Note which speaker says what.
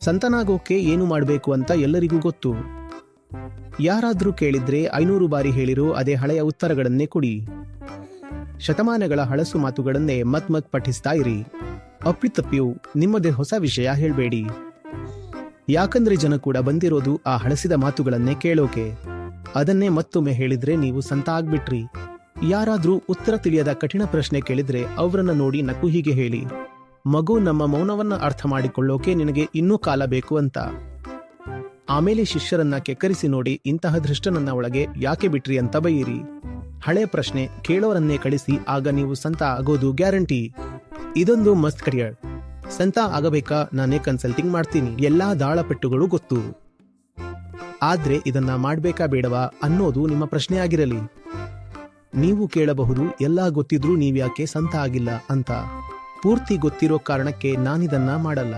Speaker 1: ಸಂತನಾಗೋಕೆ ಏನು ಮಾಡಬೇಕು ಅಂತ ಎಲ್ಲರಿಗೂ ಗೊತ್ತು. ಯಾರಾದ್ರೂ ಕೇಳಿದ್ರೆ 500 ಬಾರಿ ಹೇಳಿರೋ ಅದೇ ಹಳೆಯ ಉತ್ತರಗಳನ್ನೇ ಕೊಡಿ. ಶತಮಾನಗಳ ಹಳಸು ಮಾತುಗಳನ್ನೇ ಮತ್ ಪಠಿಸ್ತಾ ಇರಿ. ಅಪ್ಪಿತಪ್ಪಿಯೂ ನಿಮ್ಮದೇ ಹೊಸ ವಿಷಯ ಹೇಳ್ಬೇಡಿ. ಯಾಕಂದ್ರೆ ಜನ ಕೂಡ ಬಂದಿರೋದು ಆ ಹಳಸಿದ ಮಾತುಗಳನ್ನೇ ಕೇಳೋಕೆ. ಅದನ್ನೇ ಮತ್ತೊಮ್ಮೆ ಹೇಳಿದ್ರೆ ನೀವು ಸಂತ ಆಗ್ಬಿಟ್ರಿ. ಯಾರಾದ್ರೂ ಉತ್ತರ ತಿಳಿಯದ ಕಠಿಣ ಪ್ರಶ್ನೆ ಕೇಳಿದ್ರೆ ಅವರನ್ನ ನೋಡಿ ನಕ್ಕು ಹೀಗೆ ಹೇಳಿ, ಮಗು, ನಮ್ಮ ಮೌನವನ್ನ ಅರ್ಥ ಮಾಡಿಕೊಳ್ಳೋಕೆ ನಿನಗೆ ಇನ್ನೂ ಕಾಲ ಬೇಕು ಅಂತ. ಆಮೇಲೆ ಶಿಷ್ಯರನ್ನ ಕೆಕ್ಕರಿಸಿ ನೋಡಿ, ಇಂತಹ ದೃಷ್ಟನನ್ನ ಒಳಗೆ ಯಾಕೆ ಬಿಟ್ರಿ ಅಂತ ಬೈಯಿರಿ. ಹಳೆ ಪ್ರಶ್ನೆ ಕೇಳೋರನ್ನೇ ಕಳಿಸಿ, ಆಗ ನೀವು ಸಂತ ಆಗೋದು ಗ್ಯಾರಂಟಿ. ಇದೊಂದು ಮಸ್ತ್ ಕರಿಯರ್. ಸಂತ ಆಗಬೇಕಾ? ನಾನೇ ಕನ್ಸಲ್ಟಿಂಗ್ ಮಾಡ್ತೀನಿ. ಎಲ್ಲಾ ದಾಳಪೆಟ್ಟುಗಳು ಗೊತ್ತು. ಆದ್ರೆ ಇದನ್ನ ಮಾಡ್ಬೇಕಾ ಬೇಡವಾ ಅನ್ನೋದು ನಿಮ್ಮ ಪ್ರಶ್ನೆ ಆಗಿರಲಿ. ನೀವು ಕೇಳಬಹುದು, ಎಲ್ಲಾ ಗೊತ್ತಿದ್ರೂ ನೀವ್ಯಾಕೆ ಸಂತ ಆಗಿಲ್ಲ ಅಂತ. ಪೂರ್ತಿ ಗೊತ್ತಿರೋ ಕಾರಣಕ್ಕೆ ನಾನಿದನ್ನ ಮಾಡಲ್ಲ.